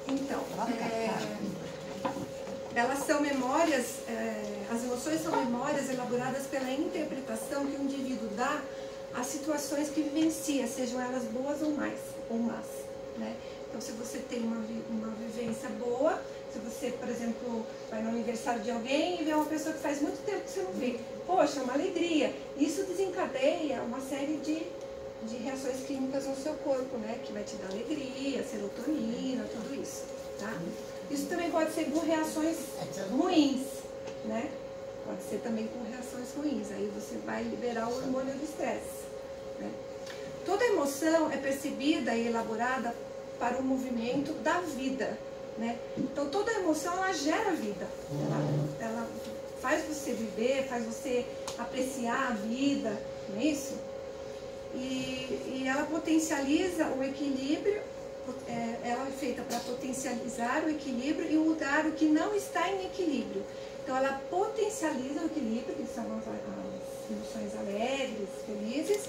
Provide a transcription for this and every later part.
Então, elas são memórias, as emoções são memórias elaboradas pela interpretação que o indivíduo dá às situações que vivencia, sejam elas boas ou más, né? Então, se você tem uma vivência boa, se você, por exemplo, vai no aniversário de alguém e vê uma pessoa que faz muito tempo que você não vê, poxa, é uma alegria. Isso desencadeia uma série de reações químicas no seu corpo, né? Que vai te dar alegria, serotonina, tudo isso, tá? Isso também pode ser com reações ruins, né? Pode ser também com reações ruins. Aí você vai liberar o hormônio do estresse, né? Toda emoção é percebida e elaborada para o movimento da vida, né? Então toda emoção ela gera vida, ela faz você viver, faz você apreciar a vida, não é isso? E ela potencializa o equilíbrio, ela é feita para potencializar o equilíbrio e mudar o que não está em equilíbrio. Então ela potencializa o equilíbrio, que são as emoções alegres, felizes,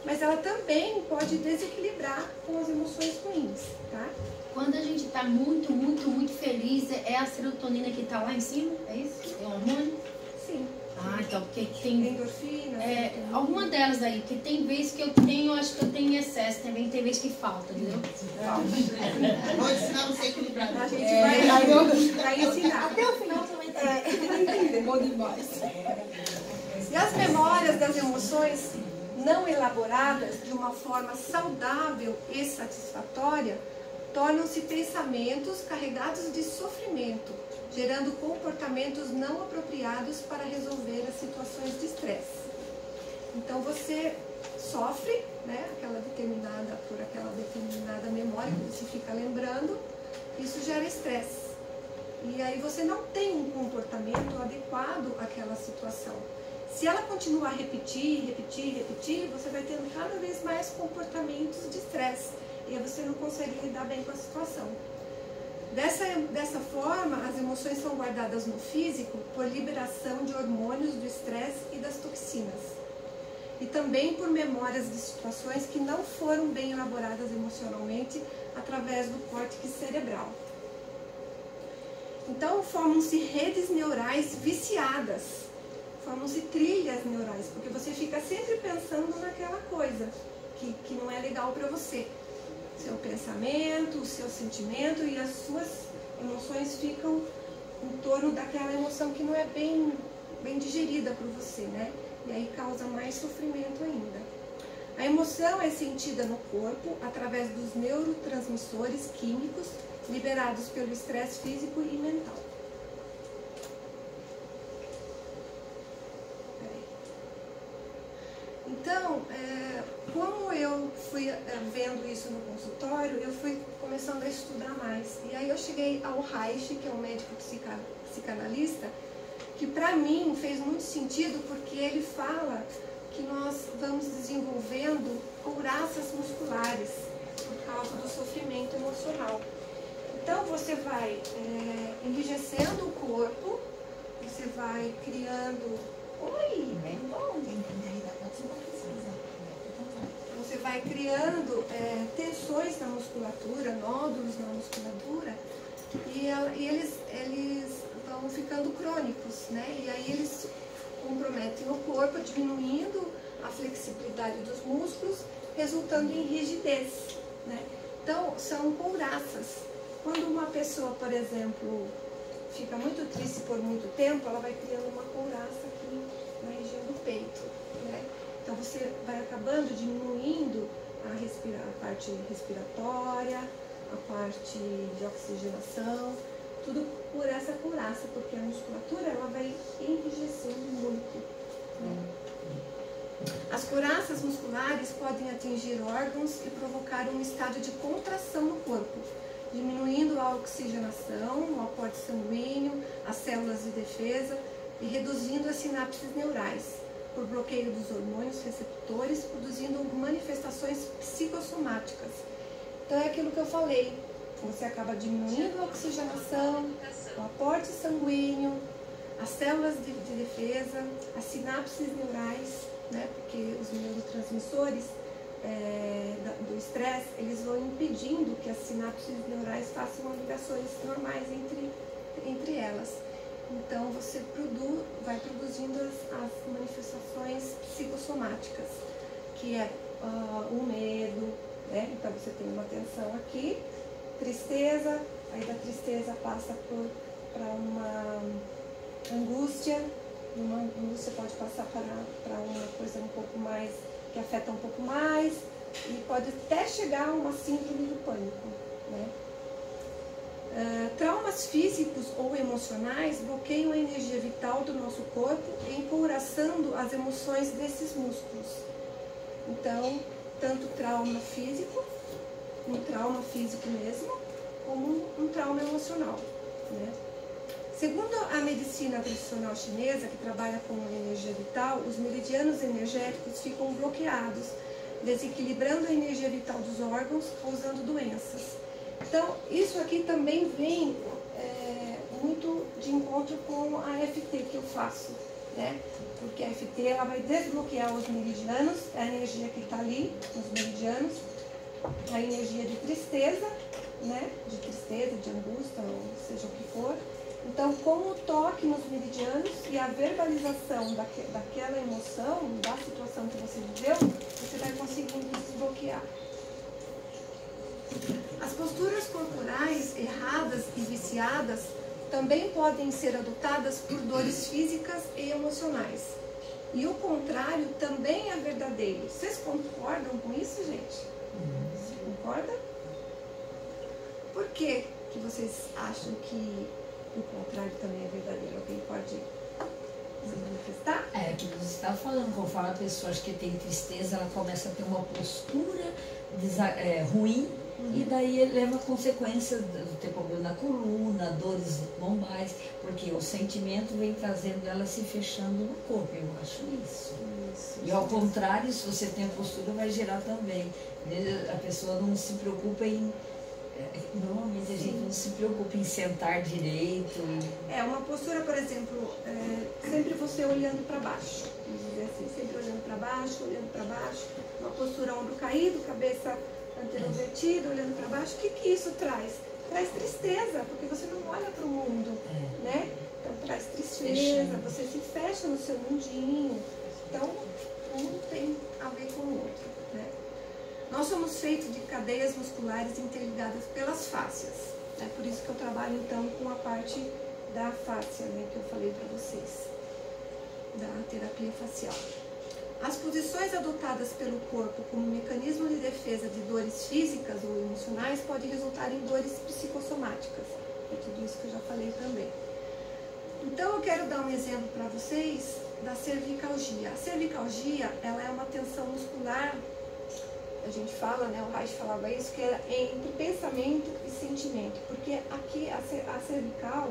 mas ela também pode desequilibrar com as emoções ruins, tá? Quando a gente está muito, muito, muito feliz, é a serotonina que está lá em cima? É isso? É o hormônio? Sim. Ah, então, porque tem... endorfina. Alguma delas aí, porque tem vezes que eu tenho, acho que eu tenho excesso, também tem vezes que falta, entendeu? Vou ensinar você a equilibrar. A gente vai ensinar. Até o final também tem. Bom demais. E as memórias das emoções não elaboradas de uma forma saudável e satisfatória tornam-se pensamentos carregados de sofrimento, gerando comportamentos não apropriados para resolver as situações de estresse. Então você sofre, né, por aquela determinada memória que você fica lembrando, isso gera estresse. E aí você não tem um comportamento adequado àquela situação. Se ela continuar a repetir, você vai tendo cada vez mais comportamentos de estresse. E aí você não consegue lidar bem com a situação. Dessa forma, as emoções são guardadas no físico por liberação de hormônios do estresse e das toxinas. E também por memórias de situações que não foram bem elaboradas emocionalmente através do córtex cerebral. Então, formam-se redes neurais viciadas, formam-se trilhas neurais, porque você fica sempre pensando naquela coisa que não é legal para você. Seu pensamento, o seu sentimento e as suas emoções ficam em torno daquela emoção que não é bem digerida por você, né? E aí causa mais sofrimento ainda. A emoção é sentida no corpo através dos neurotransmissores químicos liberados pelo estresse físico e mental. Então, como eu fui vendo isso no consultório, eu fui começando a estudar mais. E aí eu cheguei ao Reich, que é um médico psicanalista, que para mim fez muito sentido, porque ele fala que nós vamos desenvolvendo couraças musculares por causa do sofrimento emocional. Então você vai enrijecendo o corpo, você vai criando... Oi, bom. Você vai criando tensões na musculatura, nódulos na musculatura, e eles vão ficando crônicos, né? E aí eles comprometem o corpo, diminuindo a flexibilidade dos músculos, resultando em rigidez, né? Então, são couraças. Quando uma pessoa, por exemplo, fica muito triste por muito tempo, ela vai criando uma couraça aqui na região do peito, né? Então você vai acabando diminuindo a parte respiratória, a parte de oxigenação, tudo por essa couraça, porque a musculatura ela vai enrijecendo muito, né? As couraças musculares podem atingir órgãos e provocar um estado de contração no corpo, diminuindo a oxigenação, o aporte sanguíneo, as células de defesa e reduzindo as sinapses neurais, por bloqueio dos hormônios receptores, produzindo manifestações psicossomáticas. Então é aquilo que eu falei, você acaba diminuindo a oxigenação, o aporte sanguíneo, as células de defesa, as sinapses neurais, né? Porque os neurotransmissores do estresse, eles vão impedindo que as sinapses neurais façam ligações normais entre elas. Então você vai produzindo as manifestações psicossomáticas, que é o medo, né? Então você tem uma tensão aqui, tristeza, aí da tristeza passa para uma angústia, uma angústia pode passar para uma coisa um pouco mais, que afeta um pouco mais, e pode até chegar a uma síndrome do pânico, né? Traumas físicos ou emocionais bloqueiam a energia vital do nosso corpo, encouraçando as emoções desses músculos. Então, tanto trauma físico, um trauma físico mesmo, como um trauma emocional, né? Segundo a medicina tradicional chinesa, que trabalha com energia vital, os meridianos energéticos ficam bloqueados, desequilibrando a energia vital dos órgãos, causando doenças. Então, isso aqui também vem muito de encontro com a FT que eu faço, né? Porque a FT ela vai desbloquear os meridianos, a energia que está ali, nos meridianos, a energia de tristeza, né? De tristeza, de angústia, ou seja o que for. Então, com o toque nos meridianos e a verbalização daquela emoção, da situação que você viveu, você vai conseguindo desbloquear. As posturas corporais erradas e viciadas também podem ser adotadas por dores físicas e emocionais. E o contrário também é verdadeiro. Vocês concordam com isso, gente? Concordam? Por que vocês acham que o contrário também é verdadeiro? Alguém pode se manifestar? É o que você estava falando, conforme a pessoa acha que tem tristeza, ela começa a ter uma postura ruim, e daí leva a consequências de ter problema na coluna, dores lombares, porque o sentimento vem trazendo ela se fechando no corpo, eu acho isso. E ao contrário, se você tem a postura, vai gerar também. A pessoa não se preocupa em... Normalmente a gente não se preocupa em sentar direito. Uma postura, por exemplo, sempre você olhando para baixo, vamos dizer assim, sempre olhando para baixo, uma postura ombro caído, cabeça anterovertida, olhando para baixo. O que isso traz? Traz tristeza, porque você não olha para o mundo, né? Então traz tristeza, você se fecha no seu mundinho. Então, um tem a ver com o outro, né? Nós somos feitos de cadeias musculares interligadas pelas fáscias. É por isso que eu trabalho, então, com a parte da fáscia, né, que eu falei para vocês, da terapia facial. As posições adotadas pelo corpo como mecanismo de defesa de dores físicas ou emocionais podem resultar em dores psicossomáticas. É tudo isso que eu já falei também. Então, eu quero dar um exemplo para vocês da cervicalgia. A cervicalgia, ela é uma tensão muscular. A gente fala, né, o Reich falava isso, que era entre pensamento e sentimento, porque aqui a cervical,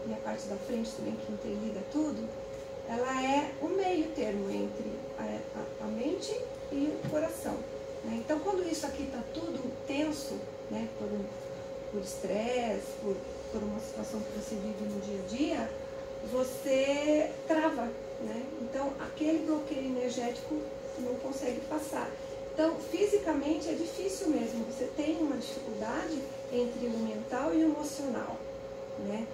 e a parte da frente também que interliga tudo, ela é o meio termo entre a mente e o coração, né? Então, quando isso aqui está tudo tenso, né, por estresse, por uma situação que você vive no dia a dia, você trava, né? Então, aquele bloqueio energético não consegue passar. Então, fisicamente é difícil mesmo, você tem uma dificuldade entre o mental e o emocional, né?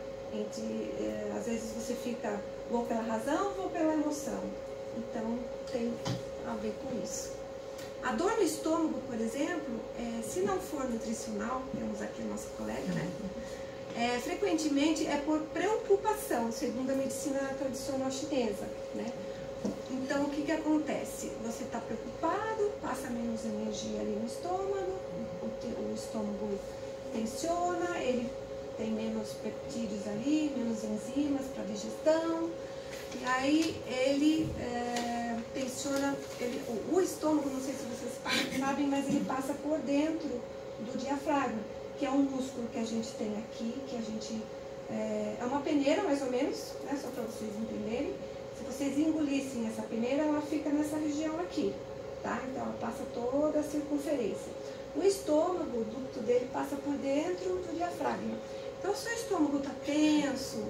Às vezes você fica ou pela razão ou pela emoção, então tem a ver com isso. A dor no estômago, por exemplo, se não for nutricional, temos aqui a nossa colega, né? Frequentemente é por preocupação, segundo a medicina tradicional chinesa, né? Então, o que acontece? Você está preocupado, passa menos energia ali no estômago, o estômago tensiona, ele tem menos peptídeos ali, menos enzimas para digestão, e aí ele tensiona, o estômago, não sei se vocês sabem, mas ele passa por dentro do diafragma, que é um músculo que a gente tem aqui, que a gente... é uma peneira, mais ou menos, né, só para vocês entenderem. Se vocês engolissem essa peneira, ela fica nessa região aqui, tá? Então, ela passa toda a circunferência. O estômago, o ducto dele passa por dentro do diafragma. Então, se o estômago está tenso,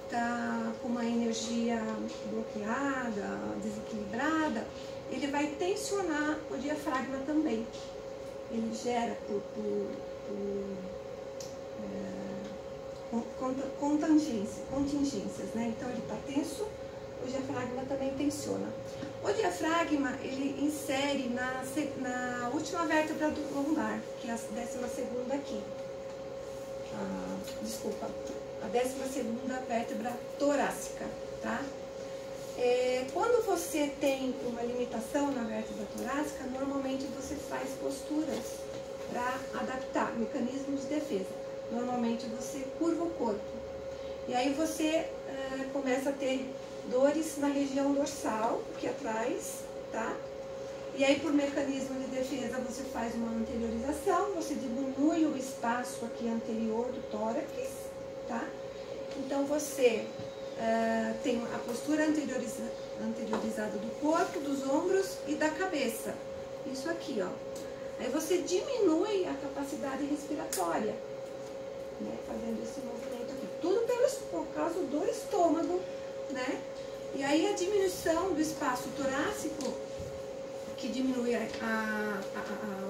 está com uma energia bloqueada, desequilibrada, ele vai tensionar o diafragma também. Ele gera contingências, né? Então ele está tenso, o diafragma também tensiona. O diafragma, ele insere na última vértebra do lombar, que é a 12ª aqui. Desculpa, a 12ª vértebra torácica, tá? Quando você tem uma limitação na vértebra torácica, normalmente você faz posturas para adaptar, mecanismos de defesa. Normalmente você curva o corpo. E aí você começa a ter dores na região dorsal, aqui atrás, tá? E aí por mecanismo de defesa você faz uma anteriorização, você diminui o espaço aqui anterior do tórax, tá? Então você tem a postura anteriorizada do corpo, dos ombros e da cabeça. Isso aqui, ó. Aí você diminui a capacidade respiratória, né? Fazendo esse movimento aqui. Tudo por causa do estômago, né? E aí a diminuição do espaço torácico, que diminui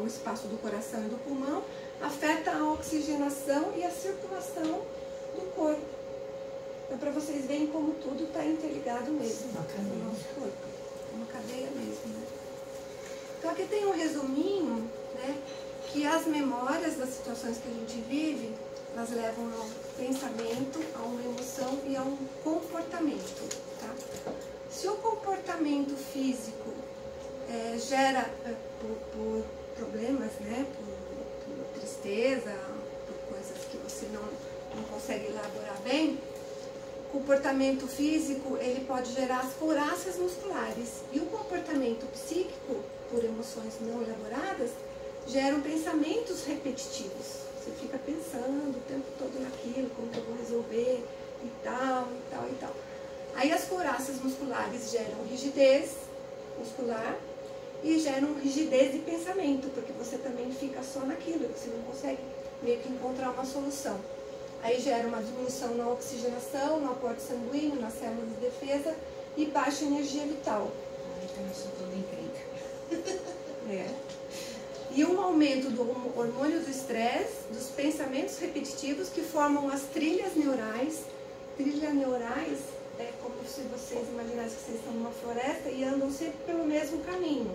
o espaço do coração e do pulmão, afeta a oxigenação e a circulação do corpo. Então, para vocês verem como tudo está interligado mesmo no nosso corpo. É uma cadeia mesmo, né? Então, aqui tem um resuminho, né? Que as memórias das situações que a gente vive, elas levam ao pensamento, a uma emoção e a um comportamento, tá? Se o comportamento físico gera por problemas, né? Por tristeza, por coisas que você não consegue elaborar bem, o comportamento físico, ele pode gerar as couraças musculares. E o comportamento psíquico, por emoções não elaboradas, geram pensamentos repetitivos. Você fica pensando o tempo todo naquilo, como que eu vou resolver, e tal, e tal, e tal. Aí as couraças musculares geram rigidez muscular e geram rigidez de pensamento, porque você também fica só naquilo, você não consegue meio que encontrar uma solução. Aí gera uma diminuição na oxigenação, no aporte sanguíneo, nas células de defesa e baixa energia vital. Então eu sou toda encrenca. E um aumento do hormônio do estresse, dos pensamentos repetitivos que formam as trilhas neurais. Trilhas neurais é como se vocês imaginassem que vocês estão numa floresta e andam sempre pelo mesmo caminho.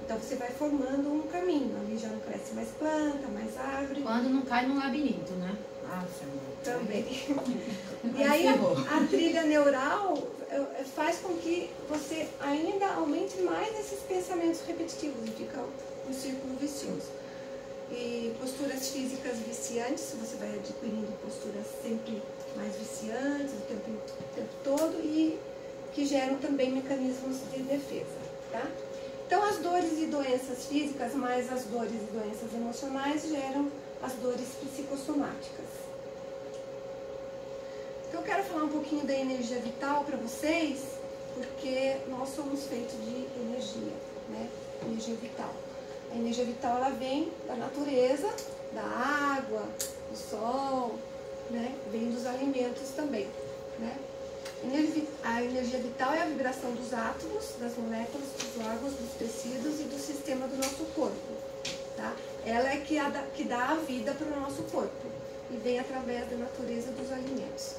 Então você vai formando um caminho, ali já não cresce mais planta, mais árvore. Quando não cai no labirinto, né? Também. E aí a trilha neural faz com que você ainda aumente mais esses pensamentos repetitivos e fica um círculo vicioso. E posturas físicas viciantes, você vai adquirindo posturas sempre mais viciantes o tempo todo e que geram também mecanismos de defesa, tá? Então as dores e doenças físicas mais as dores e doenças emocionais geram as dores psicossomáticas. Então eu quero falar um pouquinho da energia vital para vocês, porque nós somos feitos de energia, né? Energia vital. A energia vital ela vem da natureza, da água, do sol, né? Vem dos alimentos também, né? A energia vital é a vibração dos átomos, das moléculas, dos órgãos, dos tecidos e do sistema do nosso corpo, tá? Ela é que dá a vida para o nosso corpo e vem através da natureza dos alimentos.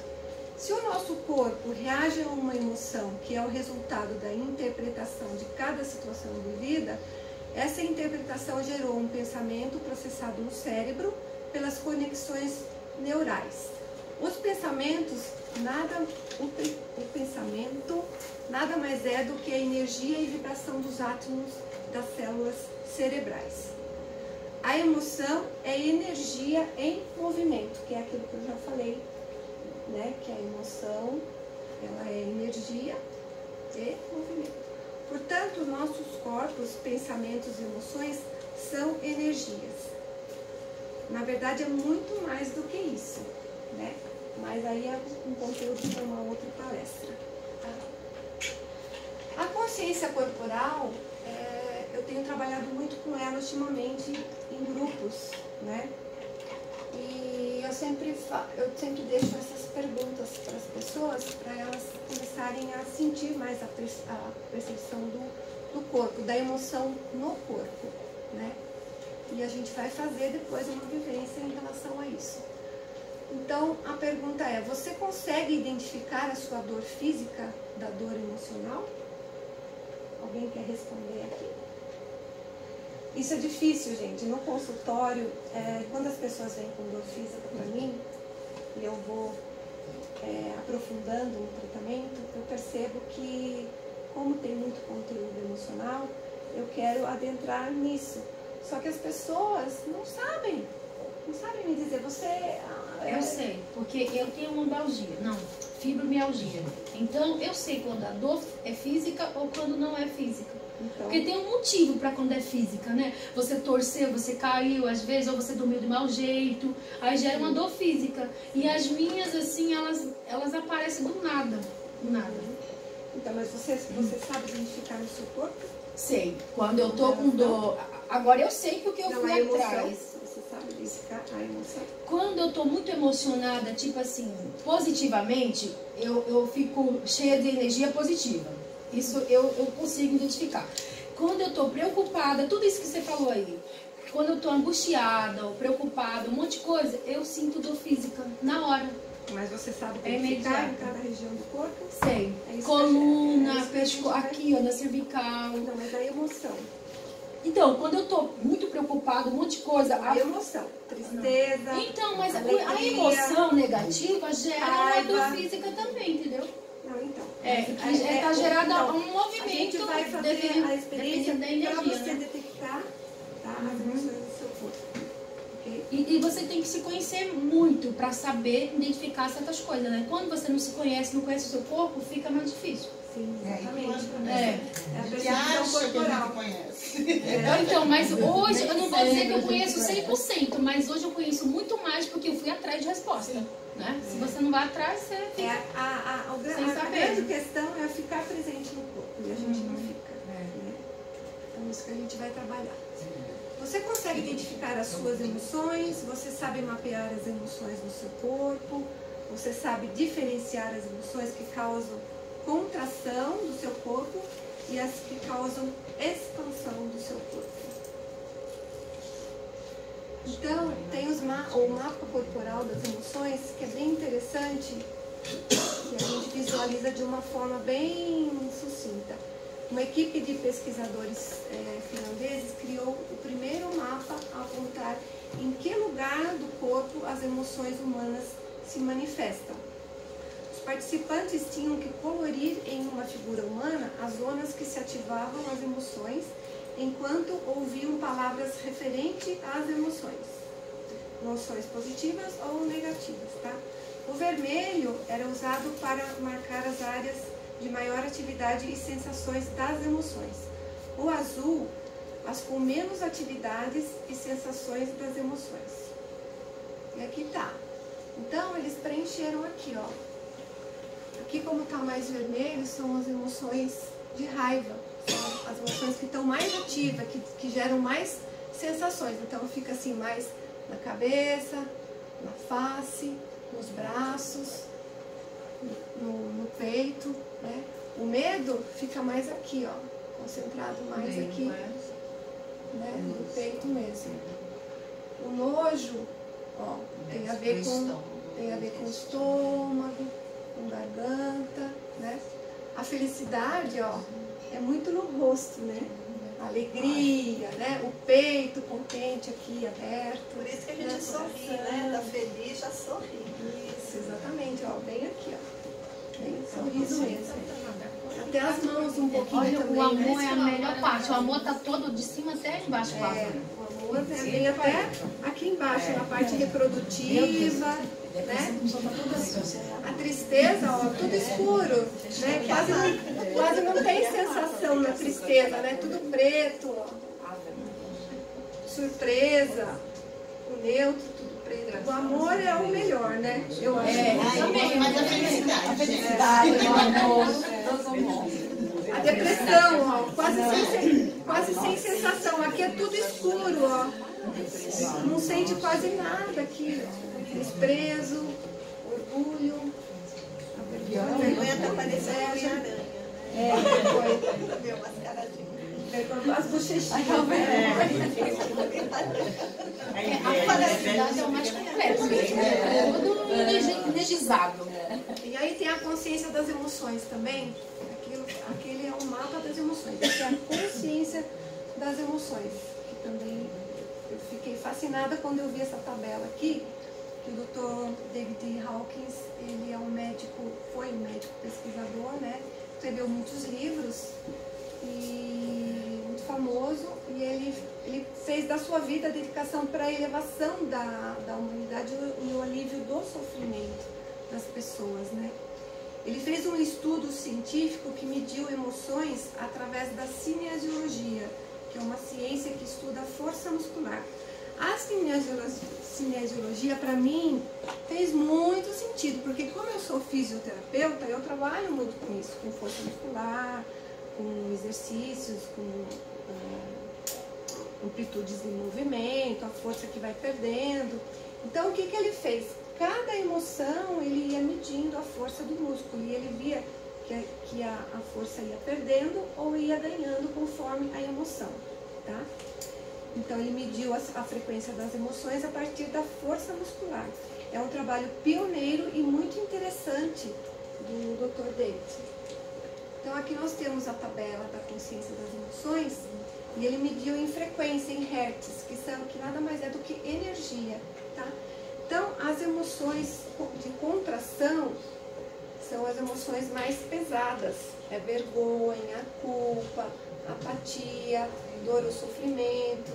Se o nosso corpo reage a uma emoção que é o resultado da interpretação de cada situação vivida, essa interpretação gerou um pensamento processado no cérebro pelas conexões neurais. Os pensamentos, o pensamento nada mais é do que a energia e vibração dos átomos das células cerebrais. A emoção é energia em movimento, que é aquilo que eu já falei, né? Que a emoção, ela é energia e movimento. Portanto, nossos corpos, pensamentos e emoções são energias. Na verdade, é muito mais do que isso, né? Mas aí é um conteúdo para uma outra palestra. A consciência corporal, eu tenho trabalhado muito com ela ultimamente em grupos, né? E eu sempre deixo essas perguntas para as pessoas, para elas começarem a sentir mais a percepção do corpo, da emoção no corpo, né? E a gente vai fazer depois uma vivência em relação a isso. Então, a pergunta é, você consegue identificar a sua dor física da dor emocional? Alguém quer responder aqui? Isso é difícil, gente. No consultório, quando as pessoas vêm com dor física para mim, e eu vou aprofundando no tratamento, eu percebo que, como tem muito conteúdo emocional, eu quero adentrar nisso. Só que as pessoas não sabem me dizer, Eu sei, porque eu tenho lombalgia, fibromialgia. Então, eu sei quando a dor é física ou quando não é física. Então, Porque tem um motivo para quando é física, né? Você torceu, você caiu, às vezes, ou você dormiu de mau jeito, aí gera uma dor física. E as minhas, assim, elas aparecem do nada. Do nada. então, mas você sabe identificar no seu corpo? Sei. Quando eu tô com dor... Agora eu sei porque eu fui atrás. Você sabe identificar a emoção? Quando eu tô muito emocionada, tipo assim, positivamente, eu fico cheia de energia positiva. Isso eu consigo identificar. Quando eu tô preocupada, tudo isso que você falou aí, quando eu tô angustiada ou preocupada, um monte de coisa, eu sinto dor física na hora. Mas você sabe É identificar imediato. em cada região do corpo? Sei. É isso Coluna, que a gente pescoço, vai- aqui, ó, na cervical. Não, mas a emoção. Então, quando eu tô muito preocupada, um monte de coisa, A emoção. Tristeza. então, mas a alegria, emoção negativa gera uma raiva. dor física também, entendeu? Não, então. Que está gerada então, um movimento a gente vai fazer a experiência dependendo da para energia, você né? detectar, tá, as emoções do seu corpo. Ok? E você tem que se conhecer muito para saber identificar certas coisas, né? Quando você não se conhece, não conhece o seu corpo, fica mais difícil. Sim, exatamente. É. É a Que percepção acha que a gente corporal. conhece. Então, mas hoje, eu não vou dizer que eu conheço 100%, mas hoje eu conheço muito mais porque eu fui atrás de resposta, né? Se você não vai atrás, você fica... A Sem saber. grande questão é ficar presente no corpo, e a gente não fica. Né? Então, isso que a gente vai trabalhar. Você consegue identificar as suas emoções, você sabe mapear as emoções do seu corpo, você sabe diferenciar as emoções que causam contração do seu corpo e as que causam expansão do seu corpo. Então, tem o mapa corporal das emoções, que é bem interessante, que a gente visualiza de uma forma bem sucinta. Uma equipe de pesquisadores finlandeses criou o primeiro mapa a apontar em que lugar do corpo as emoções humanas se manifestam. Os participantes tinham que colorir em uma figura humana as zonas que se ativavam as emoções, enquanto ouviam palavras referentes às emoções positivas ou negativas, tá? O vermelho era usado para marcar as áreas de maior atividade e sensações das emoções. O azul, as com menos atividades e sensações das emoções. E aqui tá. Então, eles preencheram aqui, ó. Aqui, como tá mais vermelho, são as emoções de raiva. São as emoções que estão mais ativas, que geram mais sensações. Então, fica assim mais na cabeça, na face, nos braços, no peito, né? O medo fica mais aqui, ó, concentrado mais aqui, né? No peito mesmo. O nojo, ó, tem a ver com o estômago, com garganta, né? A felicidade, ó, é muito no rosto, né? A alegria, né? O peito contente aqui, aberto. Por isso que a gente sorri, né? Tá feliz, já sorri. Isso, exatamente, ó, bem aqui, ó. Bem sorriso mesmo. Até as mãos um pouquinho Olha, também. o amor né? é a melhor parte. O amor tá todo de cima até embaixo, quase. O amor vem até aqui embaixo, na parte reprodutiva, né? A tristeza, ó, tudo escuro, né? Quase não tem sensação na tristeza, né? Tudo preto, ó. Surpresa, o neutro, tudo preto. O amor é o melhor, né? Eu acho. Mas a felicidade. A felicidade, o amor, todos amor. A depressão, ó, quase sem sensação. Aqui é tudo escuro, ó. Não sente quase nada aqui, ó. Desprezo, orgulho, a vergonha, Vergonha tá parecendo Homem-Aranha, né? vergonha. Meu mascaradinho. As bochechinhas. A felicidade é o mais completo mesmo, é tudo energizado. E aí tem a consciência das emoções também. Aquele é o mapa das emoções. Essa é a consciência das emoções. Que também eu fiquei fascinada quando eu vi essa tabela aqui. Que o Dr. David Hawkins, ele é um médico, foi um médico pesquisador, né? Escreveu muitos livros e muito famoso, e ele fez da sua vida a dedicação para a elevação da humanidade e o alívio do sofrimento das pessoas, né? Ele fez um estudo científico que mediu emoções através da cinesiologia, que é uma ciência que estuda a força muscular. A cinesiologia, para mim, fez muito sentido, porque como eu sou fisioterapeuta, eu trabalho muito com isso, com força muscular, com exercícios, com amplitudes de movimento, a força que vai perdendo. Então, o que ele fez? Cada emoção, ele ia medindo a força do músculo, e ele via que a força ia perdendo ou ia ganhando conforme a emoção, tá? Então, ele mediu a frequência das emoções a partir da força muscular. É um trabalho pioneiro e muito interessante do Dr. David. Então, aqui nós temos a tabela da consciência das emoções, e ele mediu em frequência, em hertz, que nada mais é do que energia, tá? Então, as emoções de contração são as emoções mais pesadas. É vergonha, culpa, apatia, dor ou sofrimento,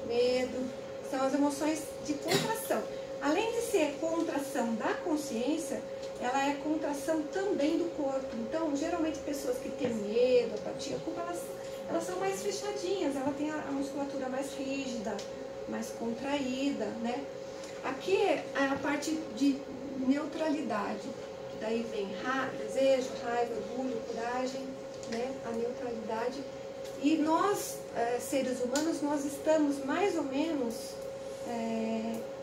medo. São as emoções de contração. Além de ser contração da consciência, ela é contração também do corpo. Então, geralmente, pessoas que têm medo, apatia, culpa, elas são mais fechadinhas, ela tem a musculatura mais rígida, mais contraída, né? Aqui é a parte de neutralidade, que daí vem desejo, raiva, orgulho, coragem, né? A neutralidade. E nós, seres humanos, nós estamos mais ou menos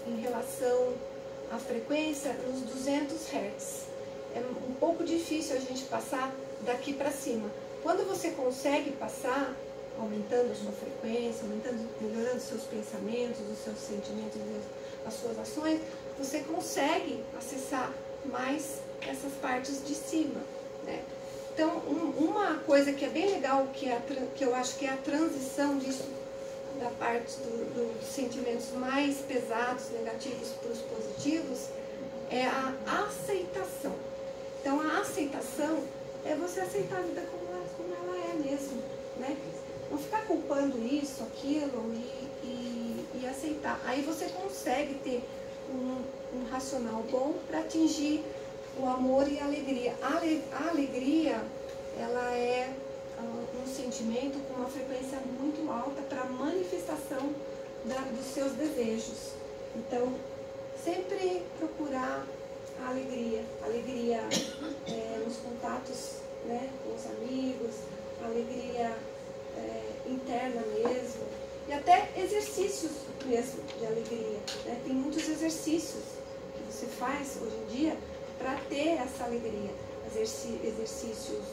em relação à frequência nos 200 Hz. É um pouco difícil a gente passar daqui para cima. Quando você consegue passar, aumentando a sua frequência, melhorando os seus pensamentos, os seus sentimentos, as suas ações, você consegue acessar mais essas partes de cima, né? Então, uma coisa que é bem legal, que eu acho que é a transição disso, da parte dos sentimentos mais pesados, negativos, para os positivos, é a aceitação. Então, a aceitação é você aceitar a vida como ela é mesmo, né? Não ficar culpando isso, aquilo e aceitar. Aí você consegue ter um racional bom para atingir o amor e a alegria. A alegria, ela é um sentimento com uma frequência muito alta para manifestação dos seus desejos. Então, sempre procurar a alegria. Alegria nos contatos, né, com os amigos, alegria interna mesmo. E até exercícios mesmo de alegria, né? Tem muitos exercícios que você faz hoje em dia para ter essa alegria. Exercícios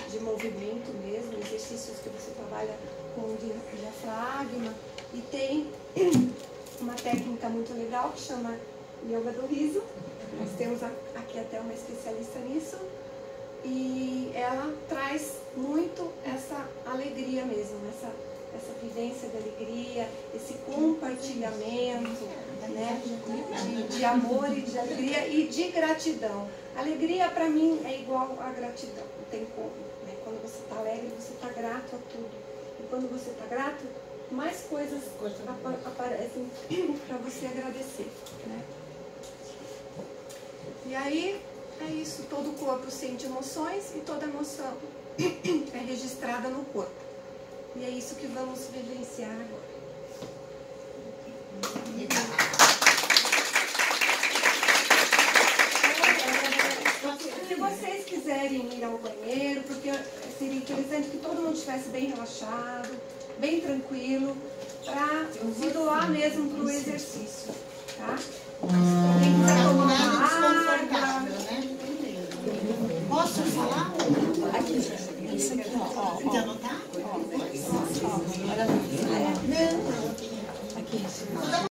de movimento mesmo, exercícios que você trabalha com o diafragma. E tem uma técnica muito legal que chama Yoga do Riso. Nós temos aqui até uma especialista nisso. E ela traz muito essa alegria mesmo, essa vivência de alegria, esse compartilhamento, né, de amor e de alegria e de gratidão. Alegria para mim é igual a gratidão, não tem como, né? Quando você está alegre, você está grato a tudo. E quando você está grato, mais coisas aparecem para você agradecer, né? E aí é isso, todo o corpo sente emoções e toda emoção é registrada no corpo. E é isso que vamos vivenciar agora. Se vocês quiserem ir ao banheiro, porque seria interessante que todo mundo estivesse bem relaxado, bem tranquilo, para se doar mesmo para o exercício, tá? Quem quiser tomar uma água, né? Posso falar? Isso aqui, ó. Quer anotar? riquíssimo.